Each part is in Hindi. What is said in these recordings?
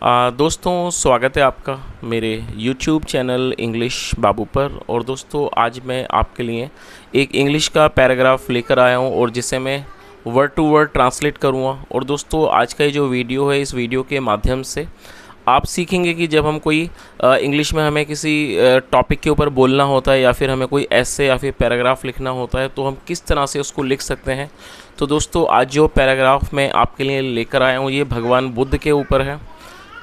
दोस्तों स्वागत है आपका मेरे YouTube चैनल इंग्लिश बाबू पर। और दोस्तों आज मैं आपके लिए एक इंग्लिश का पैराग्राफ लेकर आया हूं और जिसे मैं वर्ड टू वर्ड ट्रांसलेट करूंगा। और दोस्तों आज का ये जो वीडियो है, इस वीडियो के माध्यम से आप सीखेंगे कि जब हम कोई इंग्लिश में हमें किसी टॉपिक के ऊपर बोलना होता है या फिर हमें कोई ऐसे या फिर पैराग्राफ लिखना होता है तो हम किस तरह से उसको लिख सकते हैं। तो दोस्तों आज जो पैराग्राफ मैं आपके लिए लेकर आया हूँ ये भगवान बुद्ध के ऊपर है।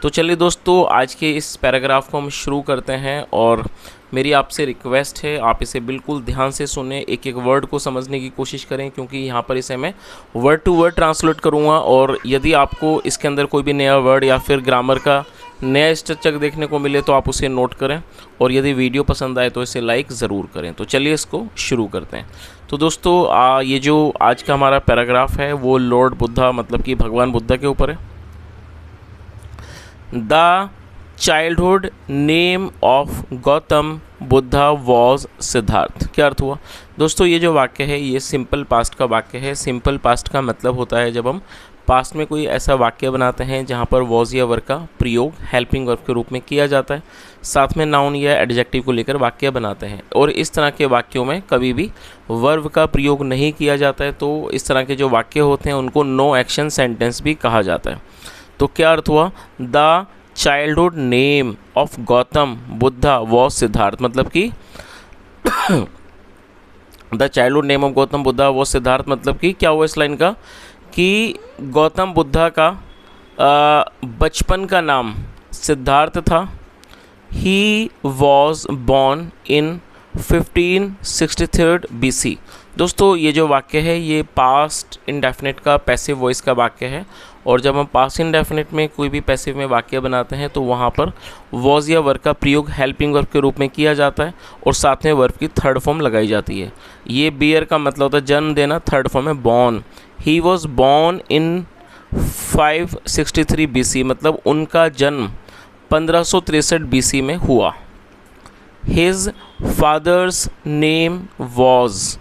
तो चलिए दोस्तों आज के इस पैराग्राफ को हम शुरू करते हैं और मेरी आपसे रिक्वेस्ट है आप इसे बिल्कुल ध्यान से सुने, एक एक वर्ड को समझने की कोशिश करें क्योंकि यहाँ पर इसे मैं वर्ड टू वर्ड ट्रांसलेट करूँगा। और यदि आपको इसके अंदर कोई भी नया वर्ड या फिर ग्रामर का नया स्ट्रक्चर देखने को मिले तो आप उसे नोट करें और यदि वीडियो पसंद आए तो इसे लाइक ज़रूर करें। तो चलिए इसको शुरू करते हैं। तो दोस्तों ये जो आज का हमारा पैराग्राफ है वो लॉर्ड बुद्धा मतलब कि भगवान बुद्धा के ऊपर है। The childhood name of Gautam Buddha was Siddharth. क्या अर्थ हुआ दोस्तों? ये जो वाक्य है ये सिंपल पास्ट का वाक्य है। सिंपल पास्ट का मतलब होता है जब हम पास्ट में कोई ऐसा वाक्य बनाते हैं जहाँ पर वॉज या वर्ब का प्रयोग हेल्पिंग वर्ब के रूप में किया जाता है, साथ में नाउन या एडजेक्टिव को लेकर वाक्य बनाते हैं। और इस तरह के वाक्यों में कभी भी वर्ब का प्रयोग नहीं किया जाता है, तो इस तरह के जो वाक्य होते हैं उनको नो एक्शन सेंटेंस भी कहा जाता है। तो क्या अर्थ हुआ? The childhood name of Gautam Buddha was Siddharth, मतलब कि the childhood name of Gautam Buddha was Siddharth मतलब कि क्या हुआ इस लाइन का कि गौतम बुद्धा का बचपन का नाम सिद्धार्थ था। ही वॉज बॉर्न इन 1563 BC। दोस्तों ये जो वाक्य है ये पास्ट इंडेफिनिट का पैसिव वॉइस का वाक्य है और जब हम पास्ट इंडेफिनिट में कोई भी पैसिव में वाक्य बनाते हैं तो वहाँ पर वॉज या वर्ब का प्रयोग हेल्पिंग वर्ब के रूप में किया जाता है और साथ में वर्ब की थर्ड फॉर्म लगाई जाती है। ये बियर का मतलब होता है जन्म देना, थर्ड फॉर्म है born. He was born in 563 BC मतलब उनका जन्म 1563 BC में हुआ। His father's name was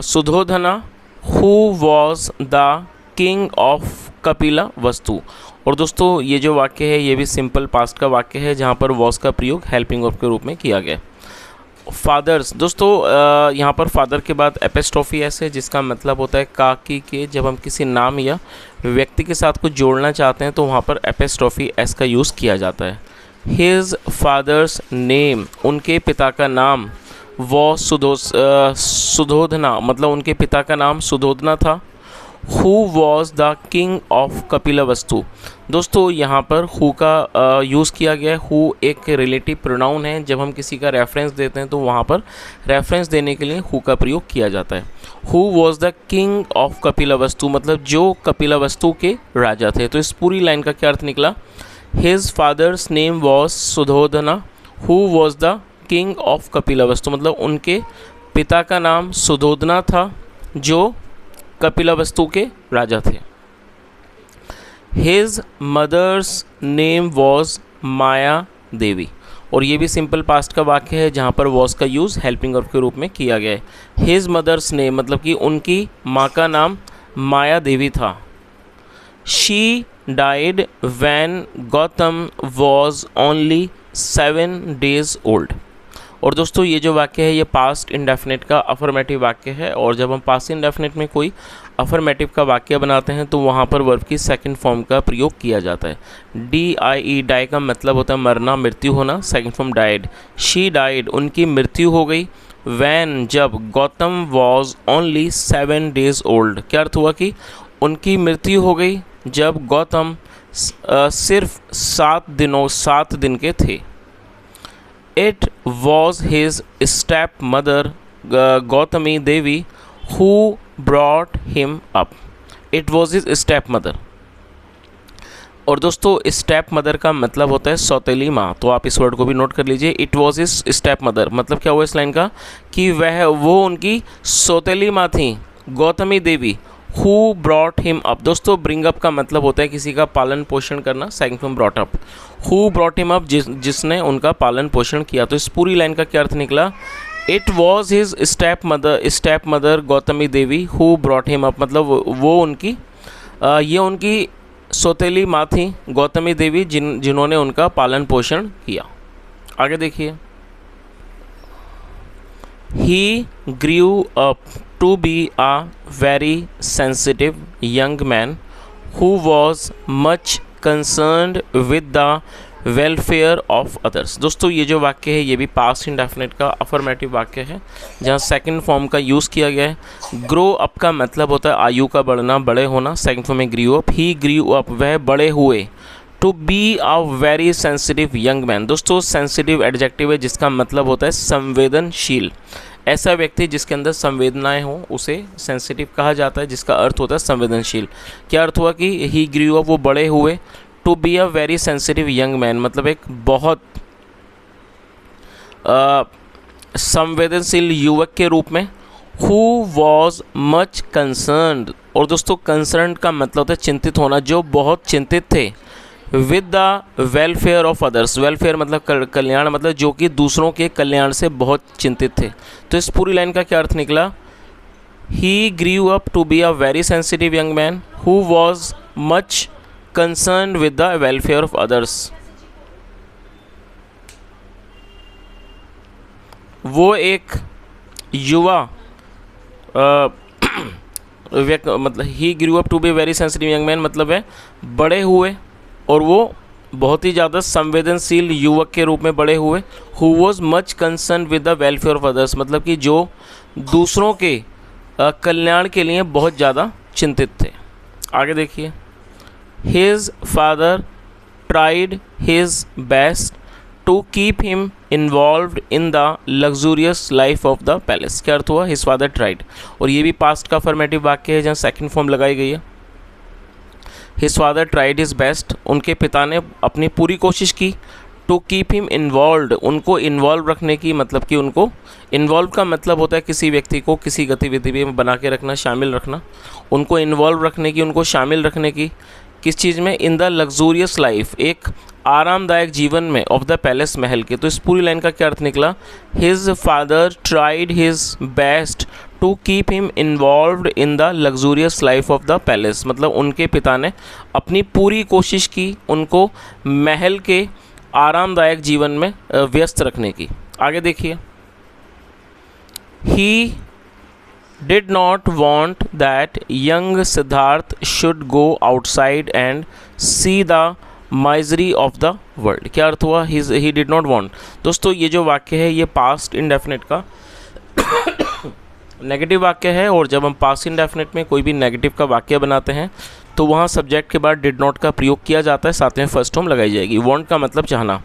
Suddhodana who was the king of Kapilavastu. और दोस्तों ये जो वाक्य है ये भी सिंपल पास्ट का वाक्य है जहाँ पर वॉज का प्रयोग हेल्पिंग वर्ब के रूप में किया गया। फादर्स दोस्तों यहाँ पर फादर के बाद एपिस्ट्रोफी एस है जिसका मतलब होता है काकी के। जब हम किसी नाम या व्यक्ति के साथ कुछ जोड़ना चाहते हैं तो वहाँ पर एपिस्ट्रोफी एस का यूज़ किया जाता है। हिज फादर्स नेम उनके पिता का नाम वो सुधोधना मतलब उनके पिता का नाम सुधोधना था। Who was the king of Kapila वस्तु। दोस्तों यहाँ पर हु का यूज़ किया गया है। हु एक रिलेटिव प्रोनाउन है, जब हम किसी का रेफरेंस देते हैं तो वहाँ पर रेफरेंस देने के लिए हु का प्रयोग किया जाता है। Who was the king of Kapilavastu मतलब जो कपिला वस्तु के राजा थे। तो इस पूरी लाइन का क्या अर्थ निकला? His father's name was Suddhodana who was the king of Kapilavastu मतलब उनके पिता का नाम सुधोधना था जो कपिला वस्तु के राजा थे। हिज मदर्स नेम वॉज माया देवी और ये भी सिंपल पास्ट का वाक्य है जहाँ पर वॉज का यूज़ हेल्पिंग वर्ब के रूप में किया गया है। हिज मदर्स नेम मतलब कि उनकी माँ का नाम माया देवी था। She died when Gautam was only 7 days old। और दोस्तों ये जो वाक्य है ये पास्ट इंडेफिनिट का अफर्मेटिव वाक्य है और जब हम पास्ट इंडेफिनिट में कोई अफर्मेटिव का वाक्य बनाते हैं तो वहाँ पर वर्ब की सेकंड फॉर्म का प्रयोग किया जाता है। DIE डाई का मतलब होता है मरना, मृत्यु होना। Second form died. She died उनकी मृत्यु हो गई। वैन जब Gautam was only 7 days old। क्या अर्थ हुआ कि उनकी मृत्यु हो गई जब गौतम सिर्फ 7 दिन के थे। It was his stepmother Gautami Devi who brought him up। It was his stepmother। और दोस्तों स्टेप मदर का मतलब होता है सौतेली माँ, तो आप इस वर्ड को भी नोट कर लीजिए। It was his step mother मतलब क्या हुआ इस लाइन का कि वो उनकी सौतेली माँ थी Gautami Devi. Who brought him up. दोस्तों ब्रिंग अप का मतलब होता है किसी का पालन पोषण करना। Second from brought up. Who brought him up जिसने उनका पालन पोषण किया। तो इस पूरी लाइन का क्या अर्थ निकला it was his step mother Gautami Devi who brought him up, मतलब वो उनकी ये उनकी सौतेली माँ थी गौतमी देवी जिन्होंने उनका पालन पोषण किया। आगे देखिए, he grew up to be a very sensitive young man who was much concerned with the welfare of others. दोस्तों ये जो वाक्य है ये भी पास्ट इंडेफिनिट का अफर्मेटिव वाक्य है जहाँ सेकंड फॉर्म का यूज़ किया गया है। ग्रो अप का मतलब होता है आयु का बढ़ना, बड़े होना। सेकंड फॉर्म में grew up, he grew up वह बड़े हुए। To be a very sensitive young man, दोस्तों सेंसिटिव एडजेक्टिव है जिसका मतलब होता है संवेदनशील। ऐसा व्यक्ति जिसके अंदर संवेदनाएं हों उसे सेंसिटिव कहा जाता है, जिसका अर्थ होता है संवेदनशील। क्या अर्थ हुआ कि ही ग्रीव अप वो बड़े हुए। To be a very sensitive young man मतलब एक बहुत संवेदनशील युवक के रूप में। हु वॉज मच कंसर्न्ड, और दोस्तों कंसर्न का मतलब होता है चिंतित होना, जो बहुत चिंतित थे। With the welfare of others, welfare मतलब कल्याण, मतलब जो कि दूसरों के कल्याण से बहुत चिंतित थे। तो इस पूरी लाइन का क्या अर्थ निकला? He grew up to be a very sensitive young man who was much concerned with the welfare of others। वो एक युवा मतलब he grew up to be very sensitive young man मतलब है बड़े हुए और वो बहुत ही ज़्यादा संवेदनशील युवक के रूप में बड़े हुए। Who was much concern with the welfare of others मतलब कि जो दूसरों के कल्याण के लिए बहुत ज़्यादा चिंतित थे। आगे देखिए, His father tried his best to keep him involved in the luxurious life of the palace। क्या अर्थ हुआ? His father tried, और ये भी पास्ट का अफर्मेटिव वाक्य है जहाँ सेकंड फॉर्म लगाई गई है। His father tried his best, उनके पिता ने अपनी पूरी कोशिश की। टू कीप हिम इन्वॉल्व, उनको इन्वॉल्व रखने की, मतलब कि उनको इन्वॉल्व का मतलब होता है किसी व्यक्ति को किसी गतिविधि में बना के रखना, शामिल रखना। उनको इन्वॉल्व रखने की, उनको शामिल रखने की किस चीज़ में? इन द लग्जूरियस लाइफ, एक आरामदायक जीवन में, ऑफ द पैलेस महल के। तो इस पूरी लाइन का क्या अर्थ निकला? His father tried his best to keep him involved in the luxurious life of the palace मतलब उनके पिता ने अपनी पूरी कोशिश की उनको महल के आरामदायक जीवन में व्यस्त रखने की। आगे देखिए, ही did not want that young Siddharth should go outside and see the misery of the world। क्या अर्थ हुआ? he did not want। दोस्तों ये जो वाक्य है ये पास्ट इंडेफिनिट का नेगेटिव वाक्य है, और जब हम पास्ट इंडेफिनिट में कोई भी नेगेटिव का वाक्य बनाते हैं तो वहाँ सब्जेक्ट के बाद डिड नॉट का प्रयोग किया जाता है, साथ में फर्स्ट फॉर्म लगाई जाएगी। वांट का मतलब चाहना।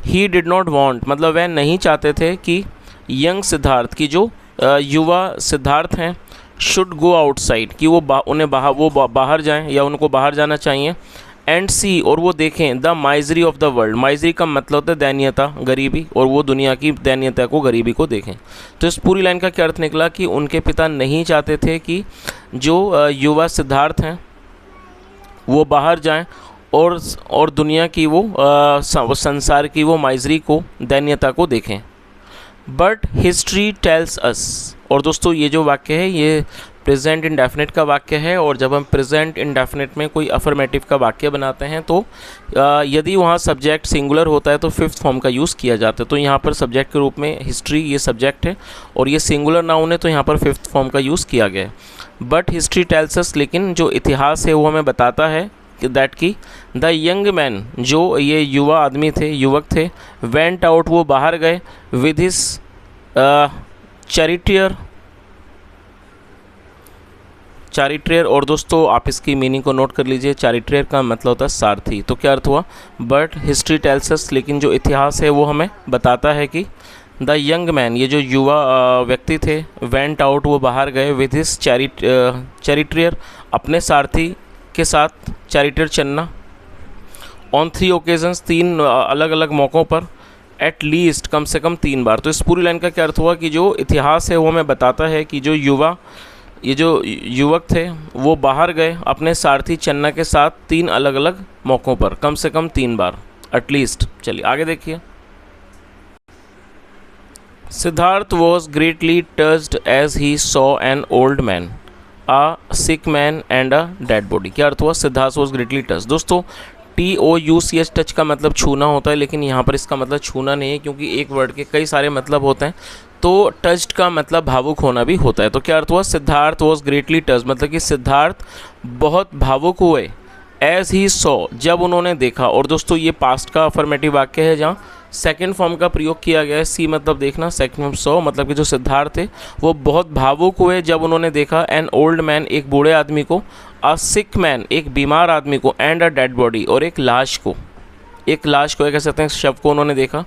ही डिड नॉट वांट मतलब वह नहीं चाहते थे कि यंग सिद्धार्थ की जो युवा सिद्धार्थ हैं शुड गो आउटसाइड कि वो बाहर जाएं या उनको बाहर जाना चाहिए। एंड सी और वो देखें the misery of the world, misery का मतलब होता है दयनीयता, गरीबी, और वो दुनिया की दयनीयता को, गरीबी को देखें। तो इस पूरी लाइन का क्या अर्थ निकला कि उनके पिता नहीं चाहते थे कि जो युवा सिद्धार्थ हैं वो बाहर जाएं और दुनिया की वो संसार की वो माइजरी को, दयनीयता को देखें। बट हिस्ट्री टेल्स अस, और दोस्तों ये जो वाक्य है ये प्रेजेंट इंडेफिनिट का वाक्य है, और जब हम प्रेजेंट इंडेफिनिट में कोई अफर्मेटिव का वाक्य बनाते हैं तो यदि वहाँ सब्जेक्ट सिंगुलर होता है तो फिफ्थ फॉर्म का यूज़ किया जाता है। तो यहाँ पर सब्जेक्ट के रूप में हिस्ट्री ये सब्जेक्ट है और ये सिंगुलर नाउन है, तो यहाँ पर फिफ्थ फॉर्म का यूज़ किया गया है। बट हिस्ट्री टेल्स अस, लेकिन जो इतिहास है वो हमें बताता है दैट की द यंग मैन, जो ये युवा आदमी थे, युवक थे, वेंट आउट वो बाहर गए, विद हिज चैरिटियर, और दोस्तों आप इसकी मीनिंग को नोट कर लीजिए। चैरिटियर का मतलब होता है सारथी। तो क्या अर्थ हुआ? बट हिस्ट्री टेल्स अस, लेकिन जो इतिहास है वो हमें बताता है कि द यंग मैन, ये जो युवा व्यक्ति थे, वेंट आउट वो बाहर गए, विद हिज चैरिटियर अपने सारथी के साथ, चैरिटियर चलना, ऑन 3 ओकेजन्स 3 अलग अलग मौक़ों पर, एट लीस्ट कम से कम 3 बार। तो इस पूरी लाइन का क्या अर्थ हुआ कि जो इतिहास है वो हमें बताता है कि जो ये जो युवक थे वो बाहर गए अपने सारथी चन्ना के साथ 3 अलग अलग मौक़ों पर, कम से कम 3 बार, एटलीस्ट। चलिए आगे देखिए। Siddhartha was greatly touched as he saw an old man, a sick man and a dead body. क्या अर्थ हुआ? Siddhartha was greatly touch. दोस्तों TOUCH टच का मतलब छूना होता है, लेकिन यहाँ पर इसका मतलब छूना नहीं है, क्योंकि एक वर्ड के कई सारे मतलब होते हैं। तो टच्ड का मतलब भावुक होना भी होता है। तो क्या अर्थ हुआ? सिद्धार्थ वॉज ग्रेटली टच्ड, मतलब कि सिद्धार्थ बहुत भावुक हुए। एज ही सॉ, जब उन्होंने देखा। और दोस्तों ये पास्ट का अफर्मेटिव वाक्य है जहाँ सेकंड फॉर्म का प्रयोग किया गया है। सी मतलब देखना, सेकंड फॉर्म सॉ मतलब कि जो सिद्धार्थ थे वो बहुत भावुक हुए जब उन्होंने देखा एन ओल्ड मैन, एक बूढ़े आदमी को, अ सिक मैन, एक बीमार आदमी को, एंड अ डेड बॉडी, और एक लाश को, एक कह सकते हैं शव को उन्होंने देखा।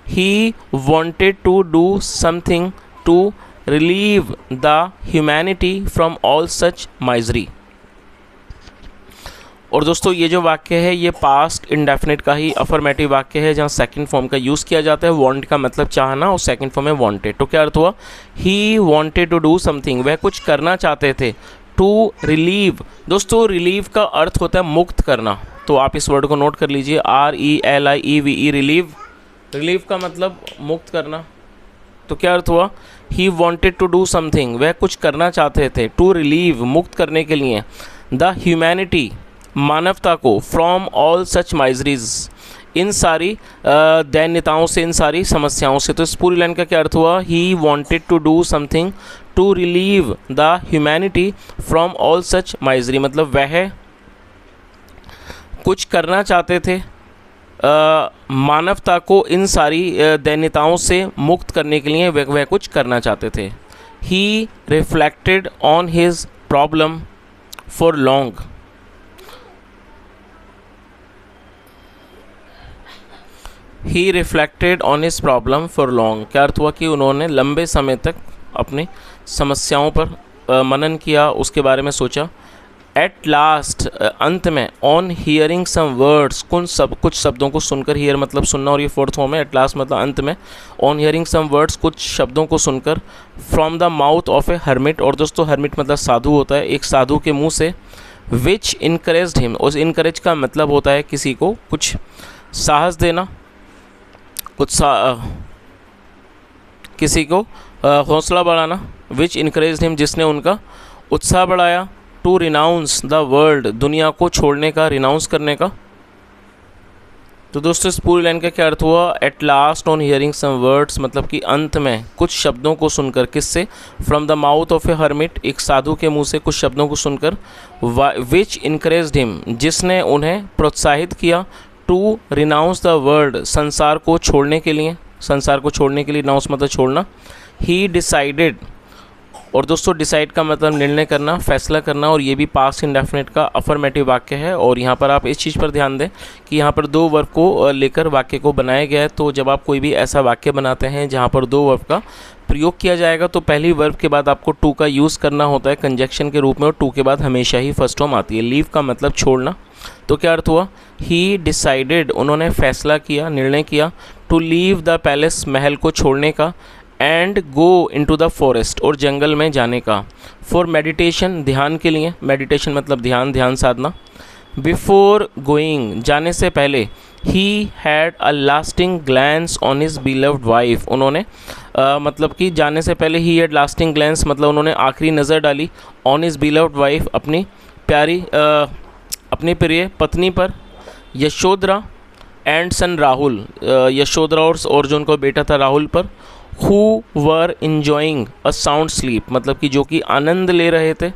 He wanted to do something to relieve the humanity from all such misery. और दोस्तों ये जो वाक्य है ये पास्ट इंडेफिनिट का ही अफर्मेटिव वाक्य है, जहाँ सेकंड फॉर्म का यूज़ किया जाता है। वांट का मतलब चाहना, और सेकंड फॉर्म में वांटेड। तो क्या अर्थ हुआ? He wanted to do something, वह कुछ करना चाहते थे। टू रिलीव, दोस्तों रिलीव का अर्थ होता है मुक्त करना। तो आप इस वर्ड को नोट कर लीजिए, RELIEVE, रिलीव। रिलीव का मतलब मुक्त करना। तो क्या अर्थ हुआ? He wanted to do something, वह कुछ करना चाहते थे। टू रिलीव, मुक्त करने के लिए। द ह्यूमैनिटी, मानवता को। फ्रॉम ऑल सच माइजरीज, इन सारी दैन्यताओं से, इन सारी समस्याओं से। तो इस पूरी लाइन का क्या अर्थ हुआ? He wanted to do something to relieve the humanity from all such misery, मतलब वह कुछ करना चाहते थे मानवता को इन सारी दैन्यताओं से मुक्त करने के लिए, वह कुछ करना चाहते थे। He reflected on his problem for long, he reflected on his problem for long. क्या अर्थ हुआ? कि उन्होंने लंबे समय तक अपनी समस्याओं पर मनन किया, उसके बारे में सोचा। एट लास्ट, अंत में। ऑन हियरिंग सम वर्ड्स, कुछ शब्दों को सुनकर। हियर मतलब सुनना, और ये फोर्थ फॉर्म है। एट लास्ट मतलब अंत में। ऑन हियरिंग सम वर्ड्स, कुछ शब्दों को सुनकर। From the mouth of a hermit, और दोस्तों हर्मिट मतलब साधु होता है, एक साधु के मुँह से। विच इनकरेज्ड हिम, उस इनकरेज का मतलब होता है किसी को कुछ साहस देना, किसी को हौसला बढ़ाना। विच इनकरेज्ड हिम, जिसने उनका उत्साह बढ़ाया। टू रिनाउंस द वर्ल्ड, दुनिया को छोड़ने का, रिनाउंस करने का। तो दोस्तों इस पूरी लाइन का क्या अर्थ हुआ? At last on hearing some words, मतलब कि अंत में कुछ शब्दों को सुनकर। किससे? From the mouth of a hermit, एक साधु के मुंह से कुछ शब्दों को सुनकर। विच इनकरेज्ड हिम, जिसने उन्हें प्रोत्साहित किया। टू रिनाउंस द वर्ल्ड, संसार को छोड़ने के लिए, संसार को छोड़ने के लिए। रिनाउंस मतलब छोड़ना। ही डिसाइडेड, और दोस्तों डिसाइड का मतलब निर्णय करना, फैसला करना, और ये भी पास्ट इंडेफिनिट का अफर्मेटिव वाक्य है। और यहाँ पर आप इस चीज़ पर ध्यान दें कि यहाँ पर दो वर्ब को लेकर वाक्य को बनाया गया है। तो जब आप कोई भी ऐसा वाक्य बनाते हैं जहाँ पर दो वर्ब का प्रयोग किया जाएगा, तो पहली वर्ब के बाद आपको टू का यूज़ करना होता है कंजक्शन के रूप में, और टू के बाद हमेशा ही फर्स्ट फॉर्म आती है। लीव का मतलब छोड़ना। तो क्या अर्थ हुआ? ही डिसाइडेड, उन्होंने फैसला किया, निर्णय किया। टू लीव द पैलेस, महल को छोड़ने का। And go into the forest, और जंगल में जाने का। फॉर मेडिटेशन, ध्यान के लिए। मेडिटेशन मतलब ध्यान, ध्यान साधना। बिफोर गोइंग, जाने से पहले। He had a lasting glance on his beloved wife, उन्होंने मतलब कि जाने से पहले ही हैड लास्टिंग ग्लैंस मतलब उन्होंने आखिरी नज़र डाली। ऑन हिज बिलव्ड वाइफ, अपनी प्यारी अपनी प्रिय पत्नी पर। यशोधरा एंड सन राहुल, यशोधरा और जो उनका बेटा था राहुल पर। Who were enjoying a sound sleep, मतलब कि जो कि आनंद ले रहे थे।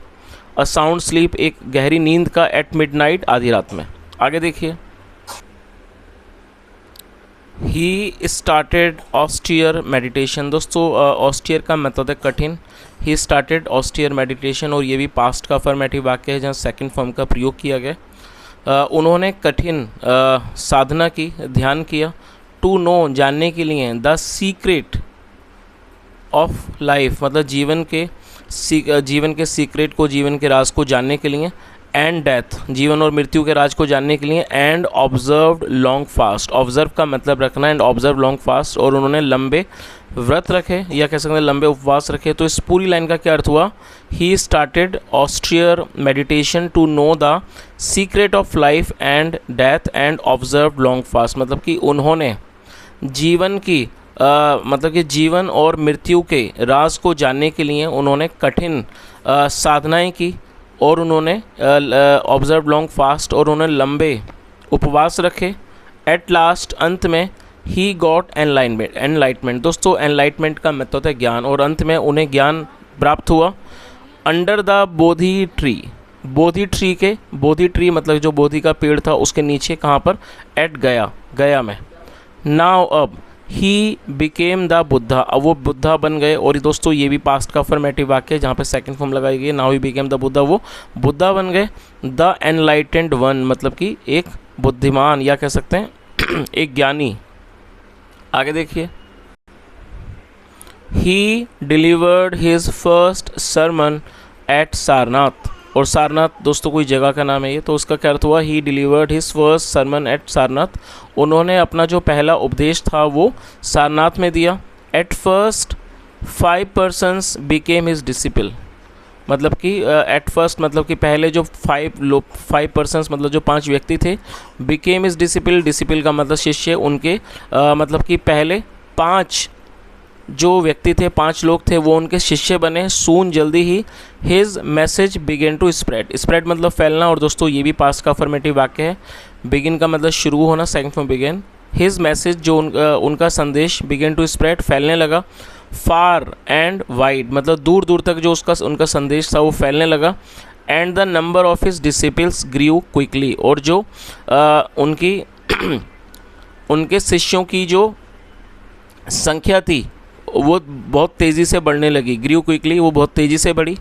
अ साउंड स्लीप, एक गहरी नींद का। एट मिडनाइट, आधी रात में। आगे देखिए। ही स्टार्टेड ऑस्टियर मेडिटेशन, दोस्तों ऑस्टियर का मतलब है कठिन। ही स्टार्टेड ऑस्टियर मेडिटेशन, और ये भी पास्ट का अफर्मेटिव वाक्य है जहाँ सेकंड फॉर्म का प्रयोग किया गया। उन्होंने कठिन साधना की, ध्यान किया। टू नो, जानने के लिए। द सीक्रेट ऑफ लाइफ, मतलब जीवन के सीक्रेट को, जीवन के राज को जानने के लिए। एंड डेथ, जीवन और मृत्यु के राज को जानने के लिए। And observed long fast, observe का मतलब रखना। एंड ऑब्जर्व लॉन्ग फास्ट, और उन्होंने लंबे व्रत रखे, या कह सकते हैं लंबे उपवास रखे। तो इस पूरी लाइन का क्या अर्थ हुआ? He started austere meditation to know the secret of life and death and observe long fast, मतलब कि उन्होंने जीवन की मतलब कि जीवन और मृत्यु के राज को जानने के लिए उन्होंने कठिन साधनाएं की और उन्होंने ऑब्जर्व लॉन्ग फास्ट और उन्होंने लंबे उपवास रखे। एट लास्ट अंत में ही गॉट एनलाइटमेंट। दोस्तों एनलाइटमेंट का मतलब होता है ज्ञान, और अंत में उन्हें ज्ञान प्राप्त हुआ under the Bodhi tree. Bodhi tree मतलब जो बोधि का पेड़ था उसके नीचे, कहाँ पर, एट गया में। नाउ अब ही बिकेम द बुद्धा, अब वो बुद्धा बन गए। और दोस्तों ये भी पास्ट का अफर्मेटिव वाक्य है जहाँ पे सेकंड फॉर्म लगाई गई है। Now he became the Buddha, वो बुद्धा बन गए। द एनलाइटेंड वन मतलब कि एक बुद्धिमान या कह सकते हैं एक ज्ञानी। आगे देखिए, he delivered his first sermon at Sarnath. और सारनाथ दोस्तों कोई जगह का नाम है ये, तो उसका क्या अर्थ हुआ, he delivered his first sermon at Sarnath. उन्होंने अपना जो पहला उपदेश था वो सारनाथ में दिया। At first 5 persons became his disciple, मतलब कि एट फर्स्ट मतलब कि पहले जो 5 persons मतलब जो 5 व्यक्ति थे, बिकेम हिज डिसिपल का मतलब शिष्य, उनके मतलब कि पहले 5 जो व्यक्ति थे, 5 लोग थे, वो उनके शिष्य बने। सून जल्दी ही his message begin to spread मतलब फैलना। और दोस्तों ये भी पास्ट का अफर्मेटिव वाक्य है। बिगिन का मतलब शुरू होना, second form began. His message जो उनका संदेश, बिगेन टू स्प्रेड फैलने लगा। फार एंड वाइड मतलब दूर दूर तक जो उनका संदेश था वो फैलने लगा। And the number of his disciples grew quickly, और जो उनके शिष्यों की जो संख्या थी वो बहुत तेज़ी से बढ़ने लगी। ग्रीव क्विकली वो बहुत तेज़ी से बढ़ी।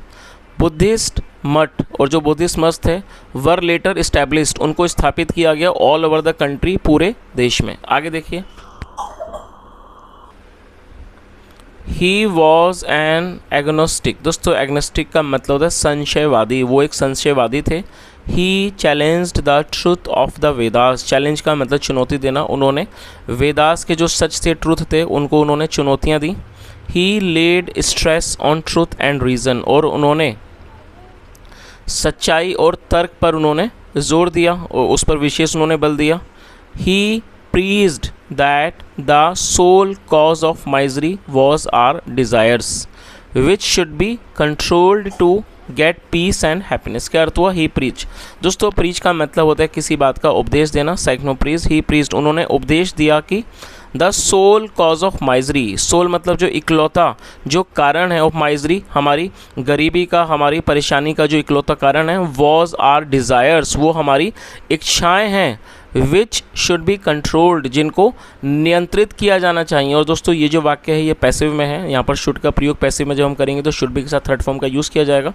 बुद्धिस्ट मठ, और जो बुद्धिस्ट मठ थे, वर लेटर इस्टेब्लिश्ड, उनको स्थापित किया गया ऑल ओवर द कंट्री, पूरे देश में। आगे देखिए, ही वॉज एन एग्नोस्टिक। दोस्तों एग्नोस्टिक का मतलब होता है संशयवादी, वो एक संशयवादी थे। He challenged the truth of the Vedas. Challenge का मतलब चुनौती देना। उन्होंने वेदास के जो सच थे, ट्रूथ थे, उनको उन्होंने चुनौतियाँ दी। He laid stress on truth and reason, और उन्होंने सच्चाई और तर्क पर उन्होंने जोर दिया और उस पर विशेष उन्होंने बल दिया। He preached that the sole cause of misery was our desires which should be controlled to get peace and happiness. क्या अर्थ हुआ, ही प्रीच। दोस्तों प्रीच का मतलब होता है किसी बात का उपदेश देना। सेकंड प्रीज, ही प्रीच्ड, उन्होंने उपदेश दिया कि the sole cause of misery, sole मतलब जो इकलौता जो कारण है ऑफ माइजरी, हमारी गरीबी का, हमारी परेशानी का जो इकलौता कारण है, वॉज आर डिज़ायर्स, वो हमारी इच्छाएं हैं। विच शुड बी कंट्रोल्ड, जिनको नियंत्रित किया जाना चाहिए। और दोस्तों ये जो वाक्य है ये पैसिव में है। यहाँ पर शुड का प्रयोग पैसिव में जब हम करेंगे तो शुड बी के साथ थर्ड फॉर्म का यूज़ किया जाएगा।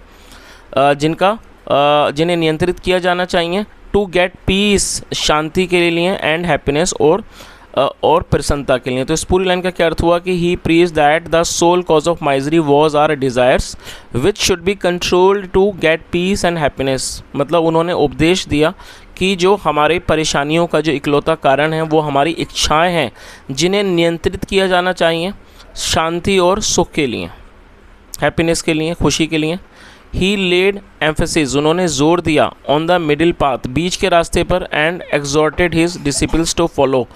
जिन्हें नियंत्रित किया जाना चाहिए। टू गेट पीस, शांति के लिए, एंड हैप्पीनेस, और प्रसन्नता के लिए। तो इस पूरी लाइन का क्या अर्थ हुआ कि he preach that the sole cause of misery was our desires which should be controlled to get peace and happiness, मतलब उन्होंने उपदेश दिया कि जो हमारे परेशानियों का जो इकलौता कारण है वो हमारी इच्छाएं हैं, जिन्हें नियंत्रित किया जाना चाहिए शांति और सुख के लिए, हैप्पीनेस के लिए, खुशी के लिए। ही लेड एम्फेसिस, उन्होंने जोर दिया ऑन द मिडिल पाथ, बीच के रास्ते पर, and exhorted his disciples to follow.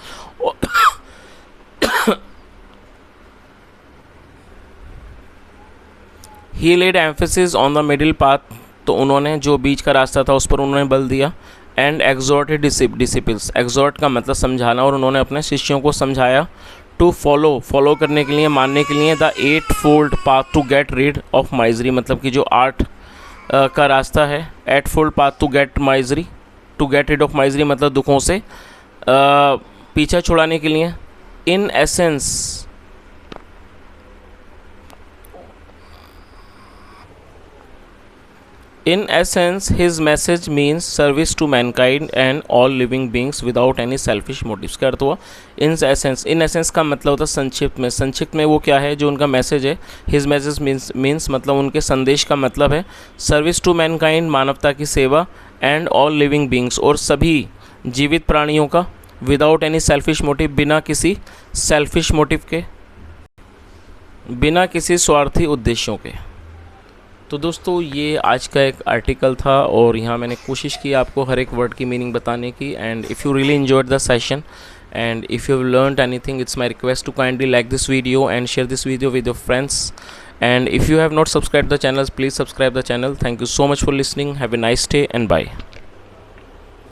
He laid emphasis on the middle path, तो उन्होंने जो बीच का रास्ता था उस पर उन्होंने बल दिया। एंड एक्सॉर्टेड डिसिपल्स, एक्सॉर्ट का मतलब समझाना, और उन्होंने अपने शिष्यों को समझाया। टू फॉलो करने के लिए, मानने के लिए। The 8-fold path to get rid of misery, मतलब कि जो 8 का रास्ता है। 8-fold path to get misery, to get rid of misery मतलब दुखों से पीछा छुड़ाने के लिए। इन essence his message means service to mankind and all living beings without any selfish motives। क्या अर्थ हुआ, in essence का मतलब होता है संक्षिप्त में वो क्या है जो उनका मैसेज है। his message means मतलब उनके संदेश का मतलब है service to mankind, मानवता की सेवा, and all living beings, और सभी जीवित प्राणियों का, without any selfish motive, बिना किसी selfish motive के, बिना किसी स्वार्थी उद्देश्यों के। तो दोस्तों ये आज का एक आर्टिकल था और यहाँ मैंने कोशिश की आपको हर एक वर्ड की मीनिंग बताने की। And if you really enjoyed the session and if you have learned anything, it's my request to kindly like this video and share this video with your friends. And if you have not subscribed the channel, please subscribe the channel. Thank you so much for listening. Have a nice day and bye.